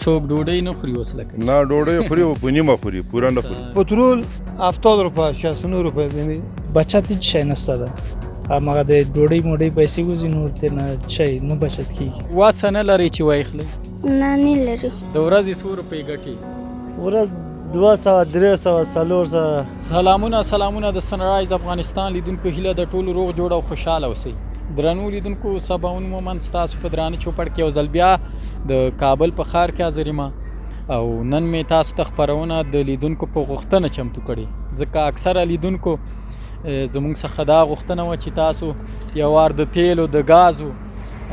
څوک ډوډۍ نه خوري اوس لکه نه ډوډۍ خوري او په نیمه خوري پوره نه خوري. پترول 70 روپه 69 روپه یعنی بچت هیڅ شی نشته ده. هماغه د ډوډۍ موډۍ پیسې وځي نور ترې شی نه بچت کېږي. واسه نه لرئ چې واخلئ؟ نه نه لرو. د ورځې څو روپۍ ګټي؟ ورځ 200 300 400. سلامونه د سنرایز افغانستان لیدونکو هیله د ټولو روغ جوړ او خوشحاله اوسئ. درنو لیدونکو سباوون مومند ستاسو په درانه چوپړ کې یو ځل بیا د کابل په ښار کې حاضر یم او نن مې تاسو ته خپرونه د لیدونکو په غوښتنه چمتو کړې ځکه اکثره لیدونکو زموږ څخه دا غوښتنه وه چې تاسو یو وار د تیلو د ګازو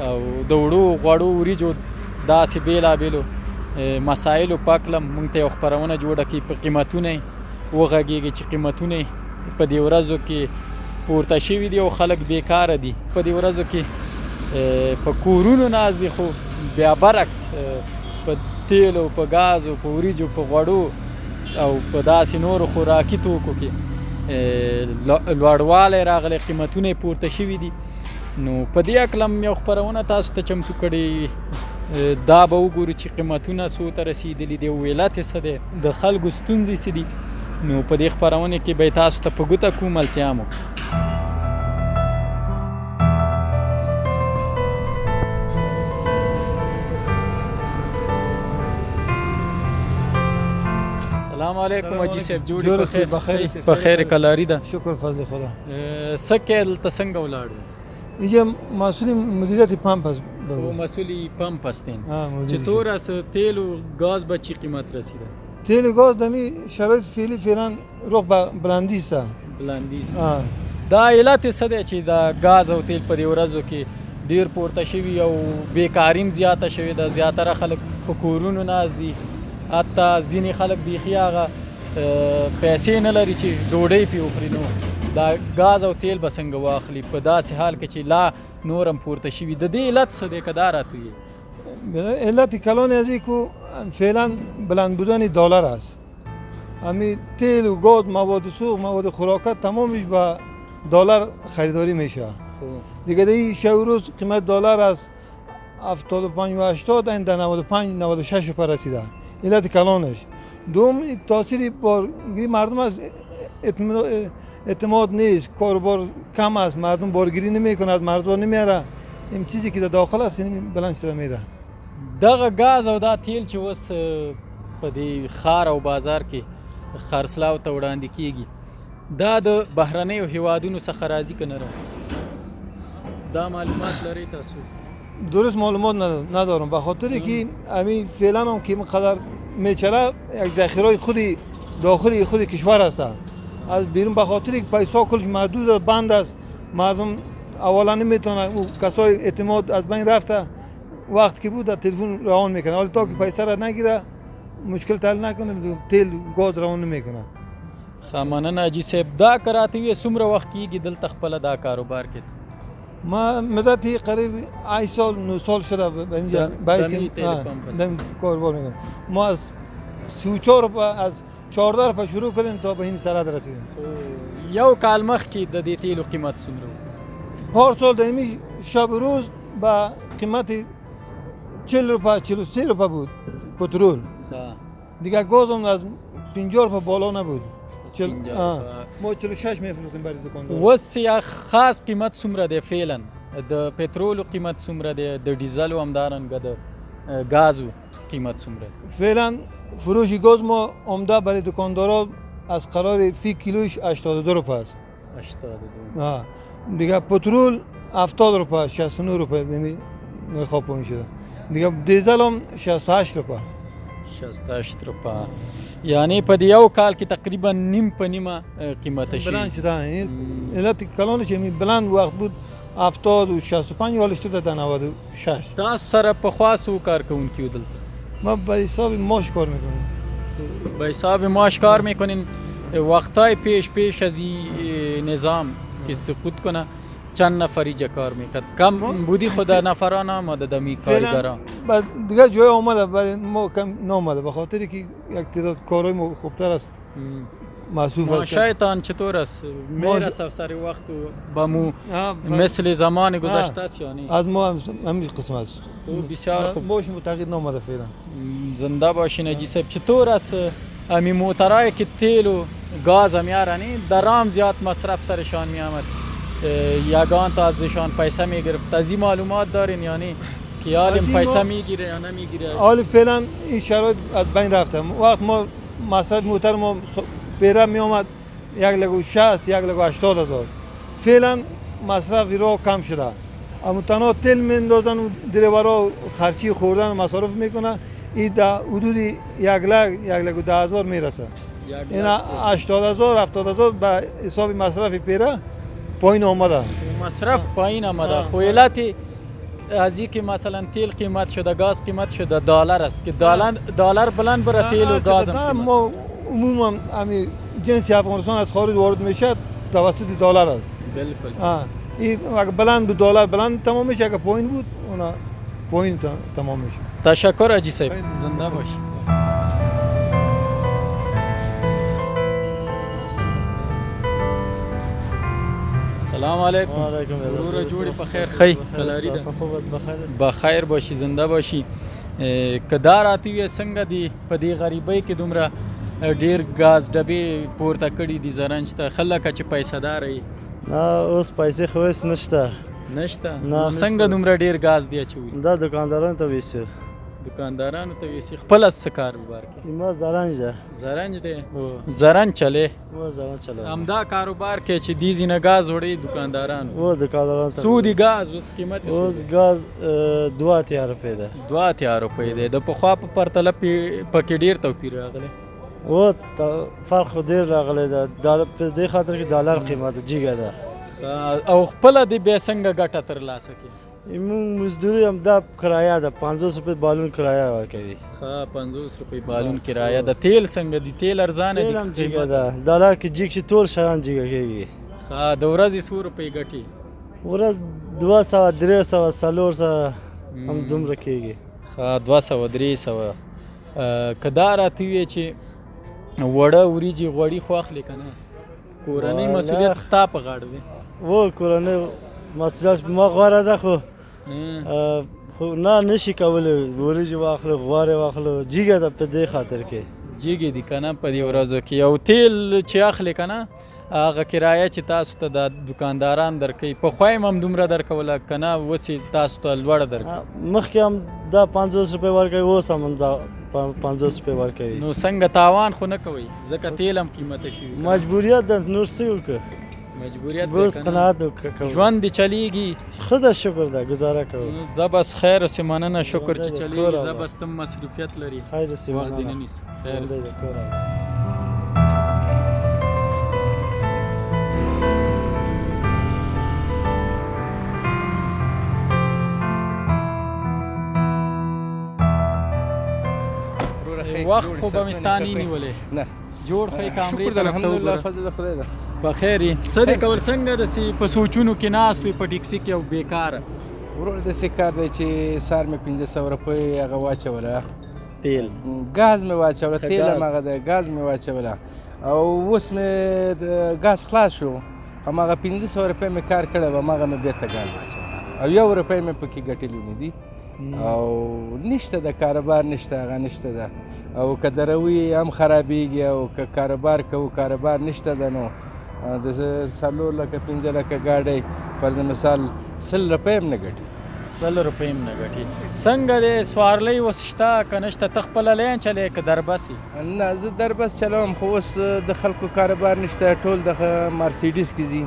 او د وړو غوړو وریجو داسې بیلابیلو مسایلو په هکله موږ ته یو خپرونه جوړه کړي په قیمتونه وغږېږي چې قیمتونه په دې ورځو کې پورته شوي دي او خلک بیکاره دي. په دې ورځو کې په کورونو ناست دي خو بیا برعکس په تیلو په ګازو په وریجو په غوړو او په داسې نورو خوراکي توکو کې لوړوالی راغلی قیمتونه پورته شوي دي. نو په دې هکله یو خپرونه تاسو ته چمتو کړې دا به وګورو چې قیمتونه څو ته رسېدلي دي او علت یې څه دی د خلکو ستونزې څه دي. نو په دې خپرونه کې به تاسو ته په ګوته کوم ملتیا مو. السلام علیکم حاجي صاحب جوړې په خیر کلاري ده؟ شکر فضل خدا. څه کې دلته څنګه ولاړو؟ اینجا مسئول مدیریت پمپ است. مسئول پمپ هستین. چطور است تیل و گاز به چی قیمت رسیده؟ تیل و گاز دمی شرایط فعلا رخ به بلندی است. بلندی است. دا علت څه دی چې دا گاز او تیل په دې ورځو کې ډیر پورته شوي او بیکاریم زیاته شوې ده. زیاتره خلک په کورونو ناست دي. حتی ځینې خلک بیخي هغه پیسې نه لري چې ډوډۍ پرې وخوري. نو دا گاز او تیل به څنګه واخلي په داسې حال کې چې لا نور هم پورته شوي؟ د دې علت څه دی که دا راته ویې؟ علت کلان از که فعلا بلند بودن دلار است. همین تیل و گاز مواد سوخت مواد خوراکات تمامش با دلار خریداری میشه. دیگه این شب روز قیمت دلار از 75 و 80 در 95 96 پر رسیده. علت کلانش دوم تاثیر بارگیری مردم از اعتماد نیست. کاروبار کم است. مردم بارگیری نمیکنه از مرزها نمیاره. این چیزی که در داخل است بلند شده میره. دغه گاز او دا تیل چې اوس په دې ښار او بازار کې خرڅلاو ته وړاندې کیږي دا د بهرنیو هیوادونو څخه راځي که نه راځي؟ دا معلومات لرئ تاسو؟ درست معلومات ندارم به خاطر که همین فعلا هم که اینقدر میچره یک ذخیره خودی داخلی خود کشور است. از بیرون به خاطر که پیسا کلش محدود بند است. مردم اولا نمیتونه او کسای اعتماد از بین رفته. وقت که بود در تلفن روان میکنه. حالا تا که پیسه را نگیره مشکل حل نکنه تیل گاز روان نمیکنه. مننه حاجي صاحب. دا کراته وي څومره وخت کېږي دلته خپله دا کاروبار کې؟ ما مدت قریب 8 سال 9 سال شده به اینجا دم کاروبار میکنم. ما از 34 روپه از 14 روپه شروع کردیم تا به این سرحد رسیدیم. یو کال مخکې د دې تیلو قیمت څومره و؟ پارسال در این شب روز با قیمت 40 روپه 43 روپه بود پترول. دیگه گاز هم از 50 روپه بالا نبود. ما 46 میفروختیم برای دکاندار. اوس یا خاص قیمت څومره دی فعلا؟ د پترولو قیمت څومره دی؟ د ډیزلو همدارنګه د گازو قیمت څومره دی؟ فعلا فروش گاز ما عمده برای دکاندارا از قرار فی کیلوش 82 روپه است. 82. دیگه پترول 70 روپه 69 روپه یعنی نرخ پایین شده. دیگه دیزل هم 68 روپه. 68 روپه. یعنی په یو کال کې تقریبا نیم په نیمه قیمت شي. بلند شده. علت کلانش همین بلند وقت بود 70 و 65 ولی شده در 96. تاسو سره پخوا څو کارکوونکي دلته؟ ما به حساب ماش کار میکنیم. به حساب ماش کار میکنین. وقتای پیش از این نظام که سقوط کنه چند نفر اینجا کار میکرد؟ کم بودی خود نفران آمده دمی کارگران؟ دیگه جای آمده ولی ما کم نامده به خاطر که یک تعداد کارهای خوبتر است. مصروف است. معاشایتان چطور است؟ میرسه سر وقت به مو مثل زمان گذشته است یا نه؟ از ما همین قسمت است. بسیار خوب. باش متقید نامده فعلا. زنده باشین اجی صاحب. چطور است امی موترایی که تیل و گاز هم میارنی درام زیاد مصرف سرشان میامد، یگان تا ازشان پیسه میگرفت، از این معلومات دارین یا نه که حالیم پیسه میگیره یا نمیگیره؟ حالی فعلا این شرایط از بین رفته. وقت ما مصرف موتر ما پیره میامد 1,60,000 1,80,000. فعلا مصرف را کم شده، اما تنها تل میندازن و دریورها خرچی خوردن مصرف میکنه. این در حدود 1,10,000 میرسه. این 80,000 70,000 به حساب مصرف پیره پایین آمده. مصرف پایین آمده. خو علت از این که مثلا تیل قیمت شده، گاز قیمت شده، دلار است که دلار بلند بره تیل و گاز هم قیمت. ما عموما همین جنس افغانستان از خارج وارد میشه توسط دلار است. بالکل. این اگه بلند بود دلار بلند تمام میشه، اگه پایین بود اونا پایین تمام میشه. تشکر اجی صاحب. زنده باش. سلام علیکم. وعلیکم ورور جوړی په خیر خی کلاری ده. خوب است بخیر. بخیر باشی، زنده باشی. کدار اتی څنګه دی په دې غریبۍ کې دومره ډیر غاز ډبې پورته کړي دي زرنج ته خلک چې پیسې دار وي؟ نه اوس پیسې خو هیڅ نشته. نو څنګه دومره ډیر غاز دی اچوي؟ دا دکاندارانو ته ویسو. دکاندارانو ته ویسي. خپل څه کار وبار کې؟ ما زرنج ده. زرنج دی. زرنج چلے. و زرنج چلے. همدا کاروبار کې چې دیزی نه غاز وړي دکانداران. و دکانداران ته. سودی غاز اوس قیمت اوس غاز 2 روپے ده. 2 روپے ده. د پخوا په پرتله پکې ډیر توپیر راغلی. و فرق ډیر راغلی ده. په دې خاطر کې ډالر قیمت جیګه ده. او خپل د به څنګه ګټه ترلاسه کوي؟ ایمون مزدوری هم دا کرایه ده. 50 روپے بالون کرایه ورکوي. ها 50 روپے بالون کرایه ده. تیل څنګه دی؟ تیل ارزانه دی؟ تیل هم جیګه ده. ډالر کې جیګ شي ټول شیان جیګه کېږي. ها د ورځې 100 روپے ګټي؟ ورځ 200 300 400 هم دومره کېږي. ها 200 300. کدا راته وی چې وړه وریجی غوړی خو اخلي کنه؟ کورنۍ مسؤلیت ستا په غاړه دی. و کورنۍ مسؤلیت ما غواره ده خو نه نشي کولی. وریجې واخلو غوارې واخلو جیګه ده په دې خاطر کې. جیګې دي کنه په دې ورځو کې. او تیل چې اخلي کنه هغه کرایه چې تاسو ته د دکانداران درکوي پخوا یې هم دومره درکوله کنه اوس تاسو ته لوړه درکوي؟ مخکې هم دا 50 روپے ورکوي، اوس هم دا 50 روپے ورکوي. نو څنګه تاوان خو نه کوئ ځکه تیل هم قیمته شوي؟ مجبوریت ده، نور څه وکړو. مجبوریت دی بس کنه. قناعت وکړو. ژوند دې چلیږي؟ ښه ده شکر ده گزاره کوو. زه بس خیر اوسې مننه شکر چې چلیږي. زه بس تم مصروفیت لري خیر اوسې وخت دې نه مننه. نیسو. خیر دی د کور وخت خو به مې ستا نه نیولې؟ نه جوړ ښه کامرې شکر ده الحمدلله فضل خدای ده. بخیر یې؟ څه دې کول څنګه داسې په سوچونو کې ناست وې په ټیکسي کې او بیکاره؟ ورور داسې کار دی چې سار مې 500 روپۍ هغه واچوله، تیل ګاز مې واچوله، تیل هم هغه دی ګاز مې واچوله، او اوس مې د ګاز خلاص شو، هماغه 500 روپۍ مې کار کړی و هماغه مې بېرته ګاز واچوله او 1 روپۍ مې پکې ګټلې دي او نشته د کاروبار نشته، هغه نشته ده. او که دروي هم خرابېږي او که کاروبار کوو کاروبار نشته ده نو د 4 لکه 5 لکه ګاډۍ فرض مثال 100 روپۍ هم نه ګټي. 100 روپۍ هم نه ګټي. څنګه دی سوارلۍ اوس شته که نشته؟ ته خپله لین چلې که دربس یې؟ نه زه دربس چلوم خو اوس د خلکو کاروبار نشته، ټول دغه مرسیډیز کې ځي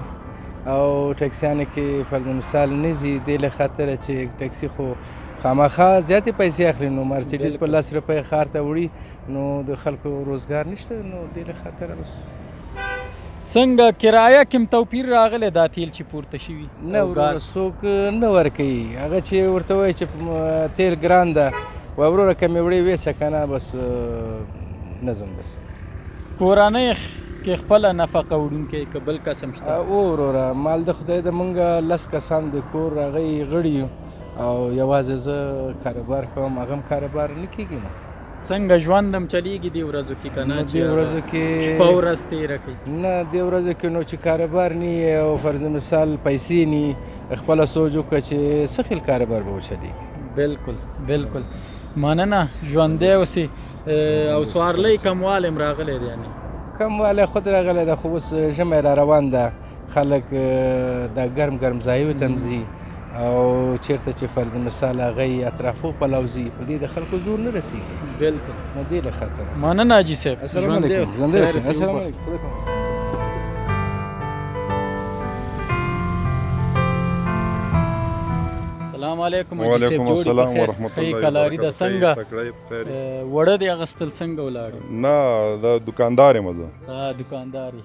او ټکسیانو کې فرض مثال نه ځي دې له خاطره چې ټکسي خو خامخا زیاتې پیسې اخلي، نو مرسیډیز په 10 روپۍ ښار ته وړي نو د خلکو روزګار نشته، نو دې له خاطره بس. څنګه کرایه کې هم توپیر راغلی دا تیل چې پورته شوي؟ نه وروره څوک نه ورکوي، هغه چې ورته وایي چې تیل ګران ده و وروره که مې وړې ویسه که نه بس نه ځم درسره. کورنۍ کې خپله نفقه وړونکی که بل کس هم شته؟ او وروره مال د خدای د مونږ 10 کسان د کور هغه یې غړي یو او یوازې زه کاروبار کوم، هغه هم کاروبار نه کېږي نو. څنګه ژوند هم چلیږي دې ورځو کې که نه دې ورځو کې شپه ورځ تېره کوي نه دې ورځو کې نو چې کاروبار نی او فرض مثال پیسې نی خپله سوچ وکړه چې څه خیل کاروبار به وچلېږي. بالکل بالکل مننه ژوندی اوسې او سوارلۍ کموالی هم راغلی دی یعنې کموالی خود راغلی ده خو اوس ژمی را روان ده خلک دا ګرم ګرم ځایونو ته هم ځي او چېرته چې فرض مثال هغه اطرافو پلو ځي په دې د خلکو زور نه رسېږي. بالکل نو دې له خطره مننه حاجي صاحب السلام ژوندی علیکم. اوسې. ژوندی خیر اوسئ. اوسې. السلام علیکم. السلام علیکم حاجي صاحب. وعلیکم السلام ورحمۃ ښې الله کلاري ده څنګه تکړه بخیر. وړه دې اغوستل څنګه ولاړې؟ نه دا دکاندار یم زه. دکاندار یې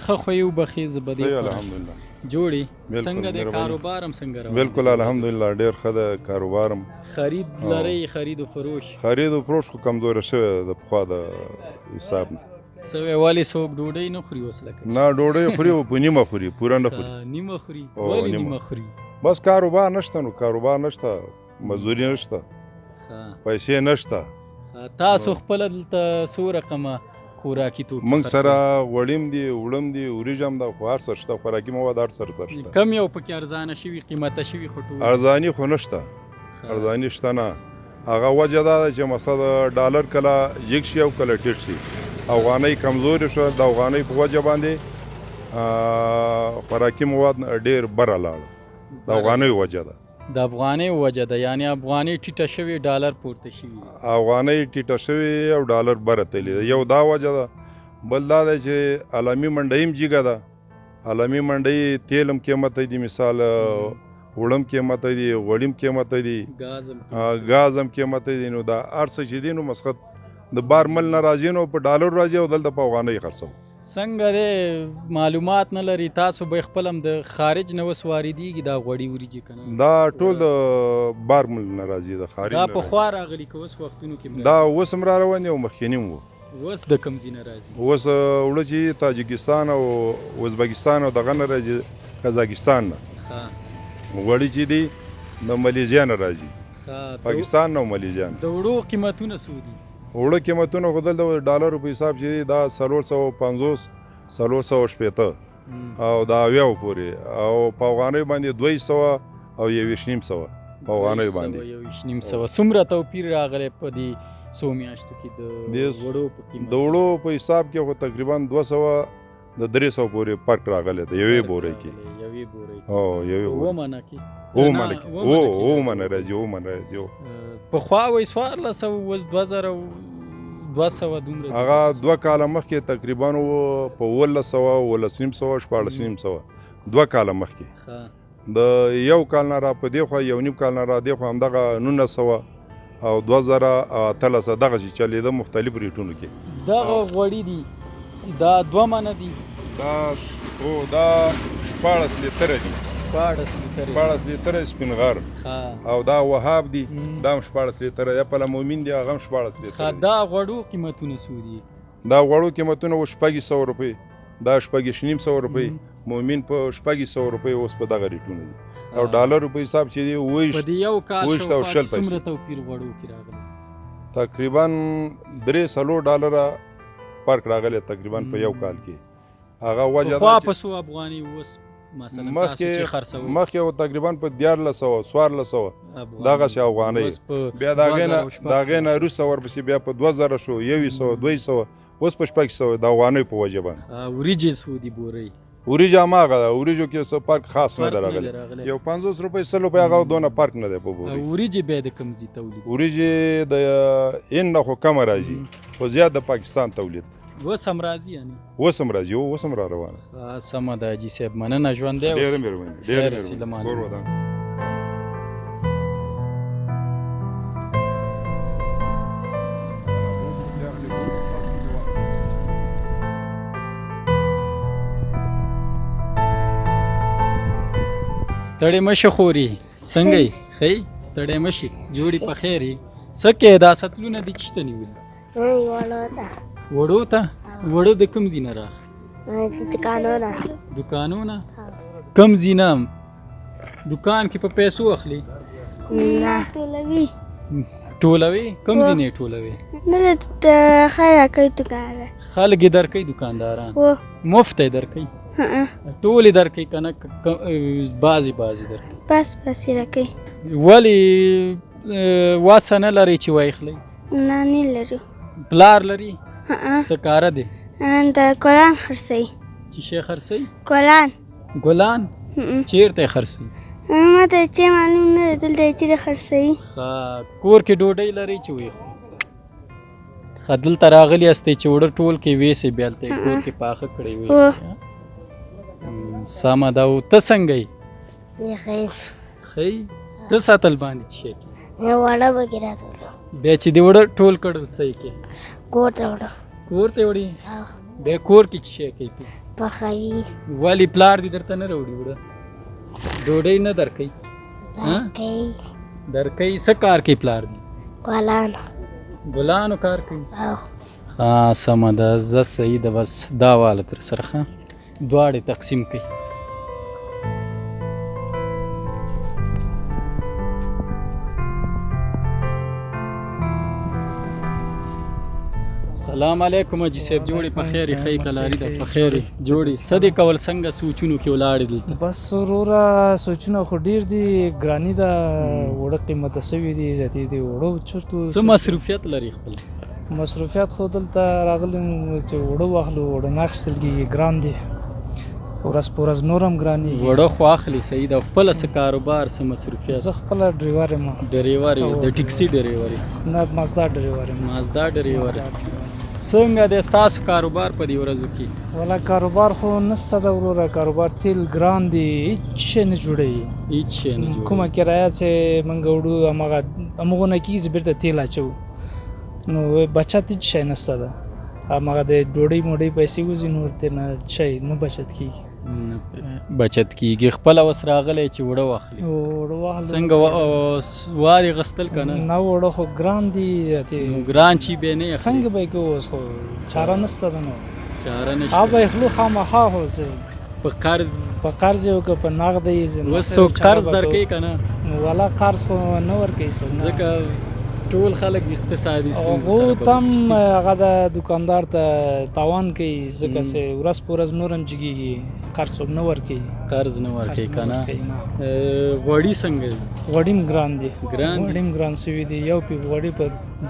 ښه خو یې وبخې زه به دې الحمدلله جوړې بالکل، څنګه دی مهرباني. کاروبار هم څنګه روان بالکل الحمدلله ډېر ښه ده کاروبار هم. خرید لرئ خرید و فروش؟ خرید و فروش خو کمزوری شوی د پخوا د حساب نه. سوی ولې څوک ډوډۍ نه خوري اوس لکه نه ډوډۍ خوري او په نیمه خوري پوره نه خوري. نیمه خوري او ولې نیمه. نیمه خوري؟ بس کاروبار نشته نو کاروبار نشته مزدوري نشته پیسې نشته. تاسو خپله دلته څو رقمه خوراکي توکي موږ سره غوړیم دي وړم دي وریجم ده خو هر څه شته خوراکي مواد هر څه شته. کم یو پکې ارزانه شوي قیمته شوي خو ټول ارزاني خو نشته ارزاني شته نه. هغه وجه دا ده چې مثلا د ډالر کله جګ شي او کله ټیټ شي. افغانۍ کمزوري شوه د افغانۍ په وجه باندې خوراکي مواد ډېر بره لاړه د افغانۍ وجه ده. د افغانۍ وجه ده یعنې افغانۍ ټیټه شوې ډالر پورته شوي. افغانۍ ټیټه شوې او ډالر بره تللی ده. یو دا وجه ده. بل دا ده چې عالمي منډۍ هم جګه ده. عالمي منډۍ تیل هم قیمت دی مثال وړم قیمت دی غوړیم قیمت دی ګاز هم قیمت دی. نو دا هر څه چې دي نو مسخت د بار مل نه راځي نو په ډالر راځي او دلته په افغانۍ خرڅوو. څنګه دی معلومات نه لري تاسو به خپل هم د خارج نه اوس واردېږي دا غوړي وریجې که نه؟ دا ټول د بار مل نه راځي د خارج دا پخوا راغلي که اوس وختونو کې دا اوس هم را روان دي او مخکیني هم وو. اوس د کوم ځای نه راځي؟ اوس وړه چې تاجکستان او ازبکستان او دغه نه راځي قزاقستان نه. غوړي چې دي د ملیزیا نه راځي پاکستان نه او ملیزیا نه. د وړو قیمتونه څو دي؟ وړه قیمتونه خو دلته د ډالرو په حساب چې دي دا 450 480 او دا اویاو پورې او په افغانۍ باندې 200 او 1.5 په افغانۍ باندې 1.5 څومره توپیر راغلی په دې څو میاشتو کې د وړو په قیمت؟ د وړو په حساب کې خو تقریبا 200 د 300 پورې فرق راغلی د یوې بورۍ کې. یوې بورۍ او یوې اومنه کې اومنه راځي اومنه راځي. پخوا وایي 1400 اوس 2200 دومره. هغه 2 کاله مخکې تقریبا په 1100 1400 2 کاله مخکې د یو کال نه را په دې خوا یو نیم کال نه را دې خوا همدغه 1900 او 2013 دغه چې چلېده مختلف ریټونو کې. دغه غوړي دي دا 2 منه دي دا 14 لیتره دي 14 لیتره سپین غر او دا وهاب دي دا 14 لیتره یا په مومند دي هغه 14 لیتره. دا غوړو قیمتونه څو دي؟ دا غوړو قیمتونه 600 روپۍ دا 600 روپۍ مومند په 600 روپۍ اوس په دغه ریټونه دي او ډالر په حساب چې دی په دې یو کال څومره توپیر غوړو کې راغلی؟ تقریبا 300 ډالره فرق راغلی تقریبا په یو کال کې. هغه وجه ده خو په 100 افغاني اوس مثلا تاسو چې خرڅوئ مخکې تقریبا په 1400 دغه شی افغانۍ بیا د هغې نه وروسته ورپسې بیا په 2000 شو 100 200 اوس په 600 د افغانۍ په وجه باندې. وریجې څو دي بورۍ؟ وریجه هماغه ده وریجو کې څه فرق خاص نه ده راغلی. یو 50 روپۍ 100 روپۍ هغه دونه فرق نه دی په بورۍ. وریجې بیا د کوم ځای تولید؟ وریجې د هند نه خو کمه راځي خو زیات د پاکستان تولید. اوس هم راځي یعنې؟ اوس هم راځي اوس هم را روانه. سمه ده حاجي صاحب مننه ژوندی اوسې. ډېره مهرباني ډېره مهرباني کور ودان. ستړی مشه خوري څنګه یې ښه ستړی مشي جوړې په خیر یې څه کې دا سطلونه دي چېرته نیولي؟ وړو ته وړو د کوم ځای نه راغلي؟ دوکانو نه کوم ځای نه دکان کې په پیسو اخلي؟ ټولوي کوم ځینې ټولوي نه د خوراکي دوکان ده خلک یې درکوي دکانداران و مفت یې درکوي ټول یې درکوي که نه بعضې درکوي بس یې راکوي ولې واسه نه لرئ چې واخلئ نه نه لرو پلار لري څه کاره دی د ګلان خرڅوي چې شی خرڅوي ګلان چیرته یې خرڅوي ما ته چې معلوم نه دی دلته یې چیرې خرڅوي کور کې ډوډۍ لرئ چې ویخو ښه دلته راغلي هستئ چې وړه ټول کې ویسئ بیا هلته یې کور کې پاخه کړی وي سمه ده او ته څنګه یې ښه ته ساتل باندې چې شی کې وړه پکې راټولو بیا چې دې وړه ټول کړل څه یې کې کور ته وړه کور ته وړي بیا کور کې چې شی کوي پخوي ولې پلار دې درته نه راوړي وړه ډوډۍ نه درکوي درکوي څه کار کوي پلار دې ګلانو کار کوي سمه ده زه صحیح ده بس دا واله تر سره ښه دواړې تقسیم کوي سلام علیکم حاجي صاحب جوړې په خیر یې ښې کلاري ده په خیر یې جوړې څه دې کول څنګه سوچونو کې ولاړې دلته بس وروره سوچونه خو ډېر دي ګراني ده وړه قیمته سوي دي زیاتې دي وړو چرته څه مصروفیت لري خپل مصروفیت خو دلته راغلی چې وړه واخلو وړه نه اخیستل کېږي ګران دي ورځ په ورځ نور هم ګرانېږي وړه خو اخلي صحیح ده خپله څه کاروبار څه مصروفیت زه خپله ډریور یم ډریور یې د ټکسي ډریور یې نه مازدا ډریور یم مازدا ډریور څنګه دی ستاسو کاروبار په دې ورځو کې والا کاروبار خو نشته ده وروره کاروبار تیل ګران دي هېڅ شی نه جوړوي هېڅ شی نه جوړوي کومه کرایه چې موږ وړو همغونه کېږي بیرته تیل اچوو نو بچت هېڅ شی نشته ده همغه د ډوډۍ موډۍ پیسې وځي نور ترې نه شی نه بچت کېږي بچت کېږي خپله اوس راغلی چې وړه واخلي څنګه وارې غستل که نه نه وړه خو ګران دي زیاتې ګران چې بیا نه څنګه به یې کوو اوس خو چاره نشته ده نو چاره نشته به یې خلو خامخا خو په قرض یې وکړه په نغده یې اوس څوک قرض درکوي که نه والا قرض خو نه ورکوي څوک ځکه ټول خلک اقتصادي ستونزې هغو تم هغه د دوکاندار ته تاوان کوي ځکه چې ورځ په ورځ نور هم جګېږي قرض څوک نه ورکوي قرض نه ورکوي که نه غوړي څنګه دي غوړي هم ګران دي غوړي هم ګران سوي دي یو پیپ غوړي په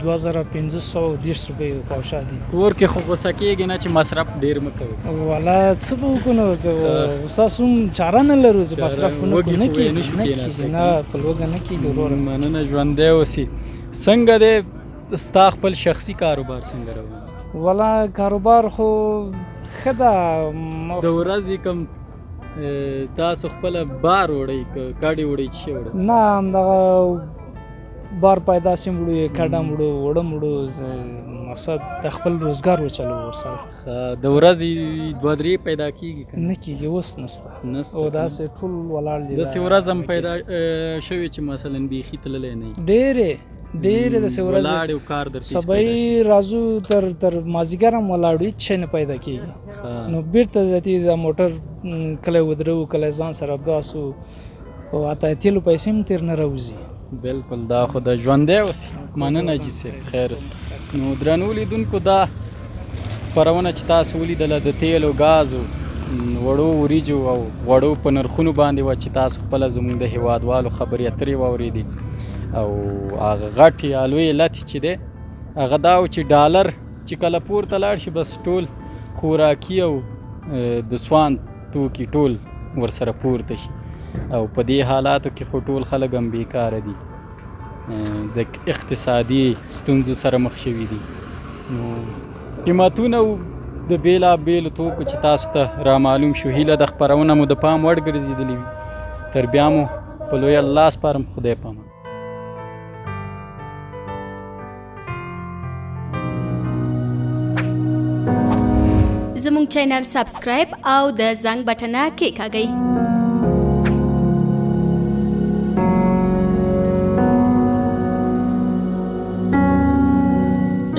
2510 روپۍ پاوشه دي کور کې خو غوسه کېږي نه چې مصرف ډېر مه کوئ والا څه به وکړو نو ستاسو هم چاره نه لرو چې مصرف نه کېږي نه په لوږه نه کېږي وروره مننه ژوندی اوسي څنګه دی ستا خپل شخصي کاروبار څنګه روان والا کاروبار خو ښه ده د ورځې کوم تاسو خپله بار وړئ که کډې وړئ چې شی وړئ نه همدغه بار پیداسې هم وړو کډه هم وړو وړه هم وړو مقصد د خپل روزګار وچلو ورسره د ورځې 2-3 پیدا کېږي نه کېږي اوس نشته او داسې ټول ولاړ دي داسې ورځ هم پیدا شوې چې مثلا بیخي تللی نه وي ډېرې داسې ورځې سبا راځو تر مازدیګر هم ولاړو هېڅ شی نه پیدا کېږي نو بېرته ذاتي د موټر کله ودرو کله ځان سره باسو او حتی تیلو پیسې هم تېر نه راوځي بلکل دا خو د ژوندی اوسي مننه حاجي صاحب خیر اوسي نو درنو لیدونکو دا خپرونه چې تاسو ولیدله د تیلو ګازو وړو وریجو او غوړو په نرخونو باندې وه چې تاسو خپله زموږ د هیوادوالو خبرې اترې واورېدې او هغه غټې یا لویې لتې چې دی هغه دا و چې ډالر چې کله پورته لاړ شي بس ټول خوراکي او د سواند توکي ټول ورسره پورته شي او په دې حالاتو کې خو ټول خلک هم بیکاره دي د اقتصادي ستونزو سره مخ شوي دي نو قیمتونه د بیلابیلو توکو چې تاسو ته رامعلوم شو هیله د خپرونه مو د پام وړ ګرځېدلې وي تر بیا مو په لوی الله سپارم خدای پامان زموږ چینل سبسکرایب او د زنګ بټنه کېکاږئ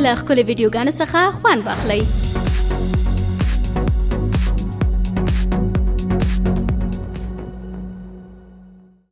له ښکلو ویډیوګانو څخه خوند واخلئ